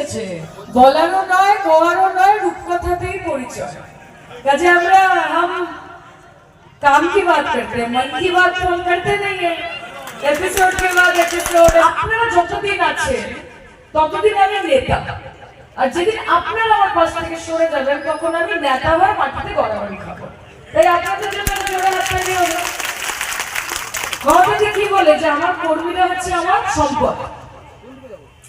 এসেছে, বলারও নয়, কোয়ারও নয়, রূপকথাতেই পরিচয়। কাজে আমরা काम की बात करते हैं, मन की बात तो हम करते नहीं है। एपिसोड के बाद एपिसोड আপনারা যতদিন আছেন ততদিন আমি নেতা, আর যেদিন আপনারা আমার পাশ থেকে সরে যাবেন তখন আমি নেতা হয়ে মাটিতে গড়াগড়ি খাবো। তাই আপনাদের জন্য জোরে হাত তালি হলো। মমতাজি কি বলে যে আমার কর্মীরা হচ্ছে আমার সম্পদ,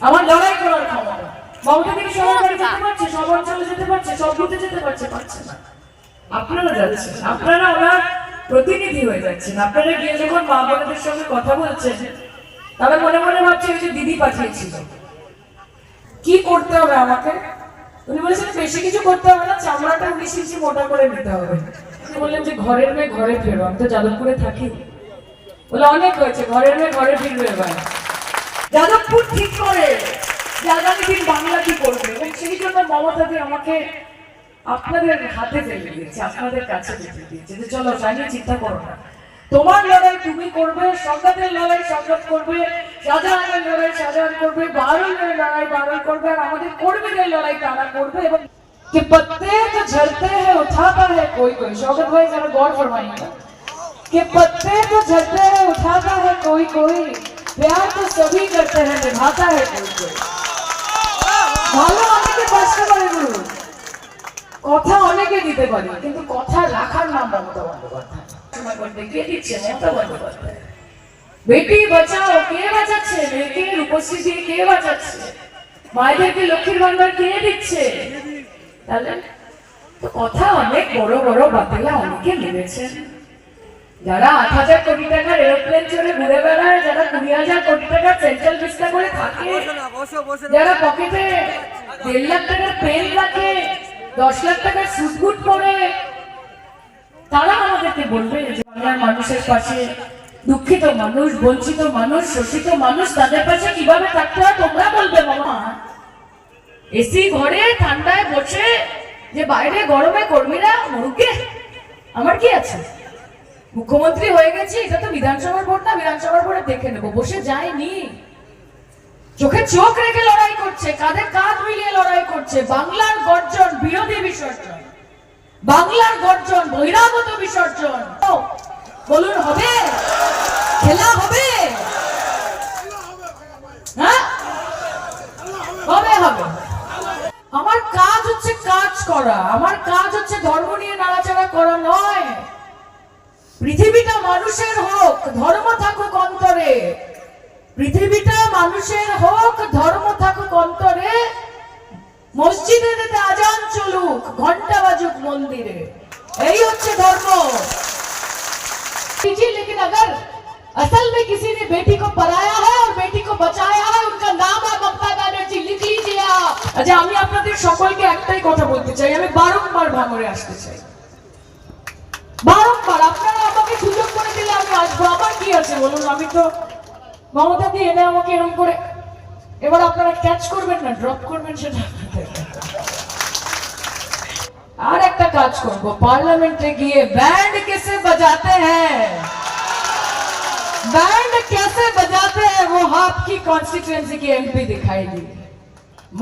আমার লড়াই করার ক্ষমতা। মমতাজি কি সবার বাড়ি যেতে পারছে, সব অঞ্চলে যেতে পারছে, সব বুথে যেতে পারছে? পারছে না। আপনারা যাচ্ছেন, আপনারা ওনার প্রতিনিধি হয়ে যাচ্ছেন। আপনারা গিয়ে যখন মা বোনদের সঙ্গে কথা বলছেন, তবে মনে মনে ভাবছে ওই যে দিদি পাঠিয়েছিল, কি করতে হবে আমাকে? উনি বলেছেন বেশি কিছু করতে হবে না, চামড়াটা 19 ইঞ্চি মোটা করে নিতে হবে। উনি বললেন যে ঘরের মেয়ে ঘরে ফেরো, আমি তো যাদবপুরে থাকি। বলে অনেক হয়েছে, ঘরের মেয়ে ঘরে ফিরবে। এবার যাদবপুর ঠিক করে যে আগামী দিন বাংলা কি করবে, এবং সেই জন্য মমতাদি আমাকে আপনাদের হাতে ফেলে দিয়েছে, আপনাদের কাছে ফেলে দিয়েছে যে চলো জানিয়ে চিন্তা করো না, তোমার লড়াই তুমি করবে, সংঘাতের লড়াই সংঘাত করবে, শাহজাহানের লড়াই শাহজাহান করবে, বারুলের লড়াই বারুল করবে, আর আমাদের কর্মীদের লড়াই তারা করবে। এবং कि पत्ते तो झड़ते हैं उठाता है कोई कोई, शौकत भाई जरा गौर फरमाइएगा, कि पत्ते तो झड़ते हैं उठाता है कोई कोई, प्यार तो सभी करते हैं निभाता है कोई कोई। ভালো অনেকে কষ্ট করে গুরু, কথা অনেকে দিতে পারে, কিন্তু কথা রাখার নাম মমতা বন্দ্যোপাধ্যায়। কে দিচ্ছে? মমতা বন্দ্যোপাধ্যায়। বেটি বাঁচাও কে বাঁচাচ্ছে? মেয়েকে উপস্থিত দিয়ে কে বাঁচাচ্ছে? মায়েদেরকে লক্ষ্মীর ভান্ডার কে দিচ্ছে? তাহলে তো কথা অনেক বড় বড় বাতিলা অনেকে নেমেছেন। যারা 8,000 কোটি টাকার এরোপ্লেন চড়ে ঘুরে বেড়ায়, যারা 20,000 কোটি টাকার সেন্ট্রাল ভিস্তা করে থাকে, যারা পকেটে 1.5 লাখ টাকার পেন রাখে, 10 লাখ টাকার সুটবুট পরে, তারা আমাদেরকে বলবে যে বাংলার মানুষের পাশে দুঃখিত মানুষ, বঞ্চিত মানুষ, শোষিত মানুষ, তাদের পাশে কিভাবে থাকতে হয় তোমরা বলবে। মামা এসি ঘরে ঠান্ডায় বসে যে বাইরে গরমে কর্মীরা মরুকে, আমার কি আছে? মুখ্যমন্ত্রী হয়ে গেছি, এটা তো বিধানসভার ভোট না, বিধানসভার ভোটে দেখে নেবো। বসে যায়নি, চোখে চোখ রেখে লড়াই করছে, কাঁধে কাঁধ মিলিয়ে লড়াই করছে। বাংলার গর্জন বিরোধী বিসর্জন, বাংলার গর্জন বহিরাগত বিসর্জন। বলুন হবে? খেলা হবে? হ্যাঁ হবে হবে। আমার কাজ হচ্ছে কাজ করা, আমার কাজ হচ্ছে ধর্ম নিয়ে নাড়াচাড়া করা নয়। পৃথিবীটা মানুষের হোক, ধর্ম থাকুক অন্তরে, পৃথিবীটা মানুষের হোক, ধর্ম থাকুক অন্তরে, মসজিদে আজান চলুক, ঘন্টা বাজুক মন্দিরে, এই হচ্ছে ধর্ম। लेकिन अगर असल में किसी ने बेटी को पराया है और बेटी को बचाया है, उनका नाम है ममता बनर्जी, लिख लीजिए आप। अच्छा, আমি আপনাদের সকলকে একটাই কথা বলতে চাই, আমি বারংবার ভাঙড়ে আসতে চাই, বারংবার। আপনারা আমাকে সুযোগ করে দিলে আমি আসবো, আমার কি আছে বলুন? আমি তো মমতা দিয়ে এনে আমাকে এরকম করে, এবার আপনারা ক্যাচ করবেন না ড্রপ করবেন সেটা। আর একটা কাজ করব, পার্লামেন্টে গিয়ে बैंड कैसे बजाते हैं, बैंड कैसे बजाते हैं वो आपकी कॉन्स्टिट्यूएंसी की एमपी दिखाएगी।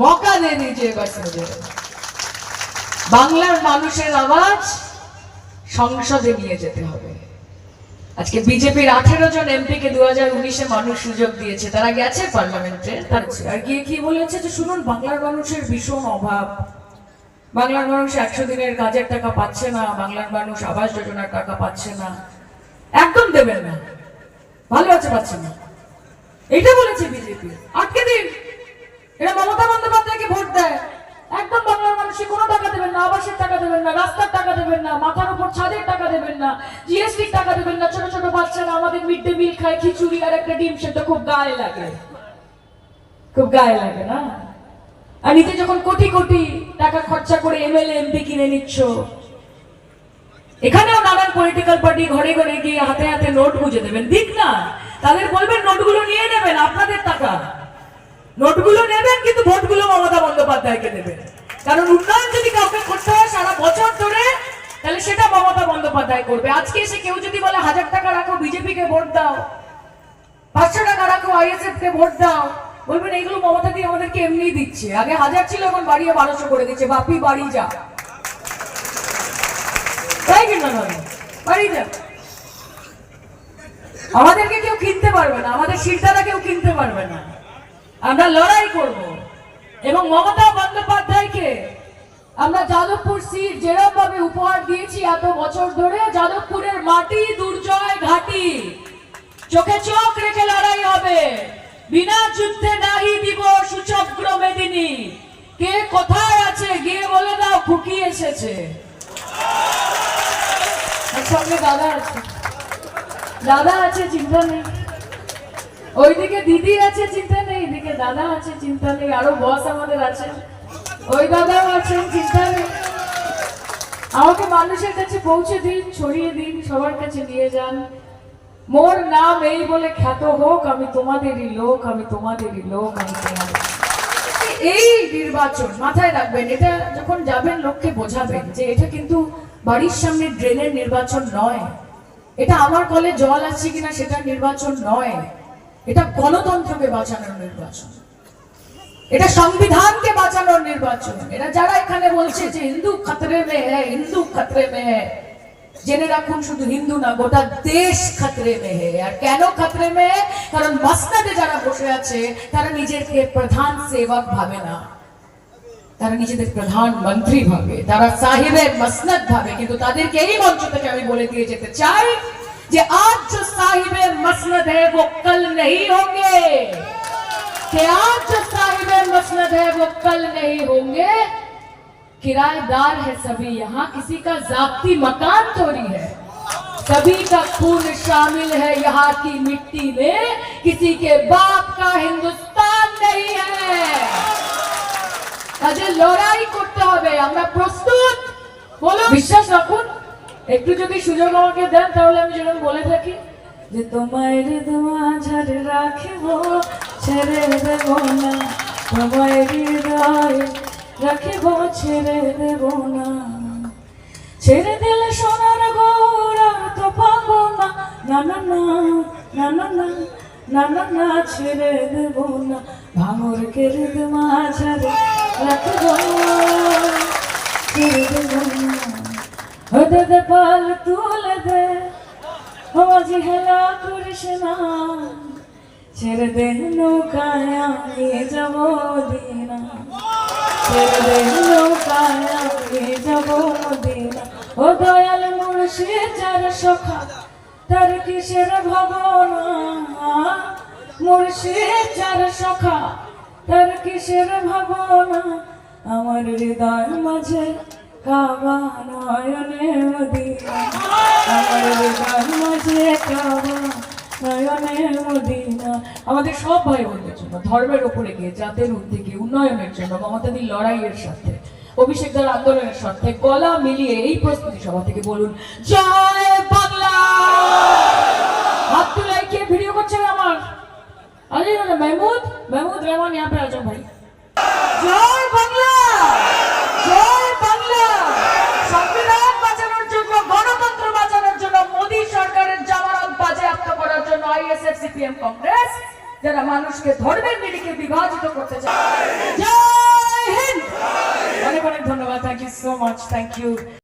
मौका दे दीजिए बस मुझे। বাংলার মানুষের আওয়াজ সংসদে নিয়ে যেতে হবে। আজকে বিজেপির 18 জন এমপি কে 2019-এ মানুষ সুযোগ দিয়েছে, তারা গেছে পার্লামেন্টে, আর গিয়ে কি বলেছে যে শুনুন বাংলার মানুষের ভীষণ অভাব, বাংলার মানুষ 100 দিনের কাজের টাকা পাচ্ছে না, বাংলার মানুষ আবাস যোজনার টাকা পাচ্ছে না, একদম দেবেন না, ভালো আছে পাচ্ছে না, এটা বলেছে বিজেপি। আটকে দিন, এরা মমতা বন্দ্যোপাধ্যায়কে ভোট দেয়, একদম বাংলার মানুষকে কোনো টাকা দেবেন না, আবাসের টাকা দেবেন না, রাস্তার টাকা দেবেন না, মাথার উপর ছাদের টাকা দেবেন না, জিএসটির টাকা দেবেন না। ছোট ছোট বাচ্চারা আমাদের মিড ডে মিল খায়, খিচুড়ি আর একটা ডিম সেটা খুব গায়ে লাগে, খুব গায়ে লাগে না? আর নিতে যখন কোটি কোটি টাকা খরচা করে এমএলএ এমপি কিনে নিচ্ছ, এখানেও নানান পলিটিক্যাল পার্টি ঘরে ঘরে গিয়ে হাতে হাতে নোট গুঁজে দেবেন, দিক না, তাদের বলবেন নোটগুলো নিয়ে নেবেন, আপনাদের টাকা, নোটগুলো নেবেন, কিন্তু ভোটগুলো মমতা বন্দ্যোপাধ্যায়কে দেবেন। কারণ উন্নয়ন যদি কাউকে করতে হয় সারা বছর ধরে, তাহলে সেটা মমতা বন্দ্যোপাধ্যায় করবে। আজকে এসে কেউ যদি বলে 1000 টাকা রাখো বিজেপি কে ভোট দাও, 500 টাকা রাখো আইএসএফ কে ভোট দাও, বলবেন এইগুলো মমতা দিয়ে আমাদেরকে এমনি দিচ্ছে, আগে 1000 ছিল এখন বাড়িয়ে 1200 করে দিচ্ছে, বাপি বাড়ি যা, তাই কিনা বাড়ি যা। আমাদেরকে কেউ কিনতে পারবে না, আমাদের শিরদাঁড়া কেউ কিনতে পারবে না, আমরা লড়াই করব। এবং মমতা বন্দ্যোপাধ্যায়কে আমরা যাদবপুর সিট যেরকম ভাবে উপহার দিয়েছি এত বছর ধরে, যাদবপুরের মাটি দুর্জয় ঘাটি, চোখে চোখ রেখে লড়াই হবে, বিনা যুদ্ধে নাহি দিব সুচক্র মেদিনী। কে কোথায় আছে গিয়ে বলে দাও, খুকি এসেছে। সঙ্গে দাদা আছে, দাদা আছে চিন্তা নেই, ওইদিকে দিদি আছে চিন্তা নেই, এদিকে দাদা আছে চিন্তা নেই, আরো বস আমাদের আছে, ওই দাদাও আছেন চিন্তা নেই। আমাকে মানুষের কাছে পৌঁছে দিন, ছড়িয়ে দিন, সবার কাছে নিয়ে যান। মোর নাম এই বলে খ্যাত হোক, আমি তোমাদেরই লোক, আমি তোমাদেরই লোক, আমি তোমাদের। এই নির্বাচন মাথায় রাখবেন, এটা যখন যাবেন লোককে বোঝাবেন যে এটা কিন্তু বাড়ির সামনে ড্রেনের নির্বাচন নয়, এটা আমার কলে জল আছে কিনা সেটা নির্বাচন নয়, এটা গণতন্ত্রকে বাঁচানোর নির্বাচন, এটা সংবিধানকে বাঁচানোর নির্বাচন। এরা যারা এখানে বলছে যে হিন্দু খতরে মে হ্যায়, হিন্দু খতরে মে হ্যায়, জেনে রাখুন শুধু হিন্দু না গোটা দেশ খতরে মে হ্যায়। আর কেন খতরে মে? কারণ মসনদে যারা বসে আছে তারা নিজেকে প্রধান সেবক ভাবে না, তারা নিজেদের প্রধানমন্ত্রী ভাবে, তারা সাহিবে মসনদ ভাবে। কিন্তু তাদেরকে এই মঞ্চ থেকে আমি বলে দিয়ে যেতে চাই যে আজ जो साहिबे मसनद है वो कल नहीं होंगे, कि आज जो साहिबे मसनद है वो कल नहीं होंगे। किराएदार है सभी यहाँ, किसी का जाती मकान थोड़ी है, सभी का खून शामिल है यहाँ की मिट्टी में, किसी के बाप का हिंदुस्तान नहीं है। কাজে লড়াই করতে হবে, আমরা প্রস্তুত, বলো বিশ্বাস রাখুন। একটু যদি সুযোগ আমাকে দেন তাহলে আমি যেরকম বলে থাকি যে তোমায় হৃদয় ঝাড়ে রাখিব ছেড়ে দেব না, তোমায় হৃদয় রাখিব ছেড়ে দেব না, ছেড়ে দিলে সোনার গৌরা তো পাবো না, না না না না না না না না না ছেড়ে দেব না, ভাঙর কে হৃদয় ঝাড়ে রাখিব ছেড়ে দেব না। হদে দে পাল তুলে দে হজি হেলা করিস না, ছেড়ে দে নৌকায় আমি যাব মদিনা, ছেড়ে দে নৌকায় আমি যাব মদিনা। ও দয়াল মুর্শিদ যার সখা তার কিসের ভাবনা, মুর্শিদ যার সখা তার কিসের ভাবনা, আমার হৃদয় মাঝে কাবা নয়নে মদিনা, আমার হৃদয় মাঝে কাবা নয়নে মদিনা। আমাদের সব ভাই বোনদের জন্য, ধর্মের উপরে গিয়ে জাতের উদ্যোগে উন্নয়নের জন্য মমতাদির লড়াইয়ের সাথে, অভিষেকদার আন্দোলনের সাথে গলা মিলিয়ে এই প্রস্তুতি সভা থেকে বলুন জয় বাংলা। হাত তুলে কে ভিডিও করছে আমার? আরে মেহমুদ রহমান यहाँ पे आ जाओ भाई। জয় বাংলা, জয় বাংলা। সংবিধান বাঁচানোর জন্য, গণতন্ত্র বাঁচানোর জন্য, মোদী সরকারের জামানত বাজেয়াপ্ত করার জন্য আইএসএফ সিপিএম কংগ্রেস যারা মানুষকে ধর্মের নিরিখে বিভাজিত করতে চায়। জয় হিন্দ। অনেক অনেক ধন্যবাদ, thank you so much, thank you.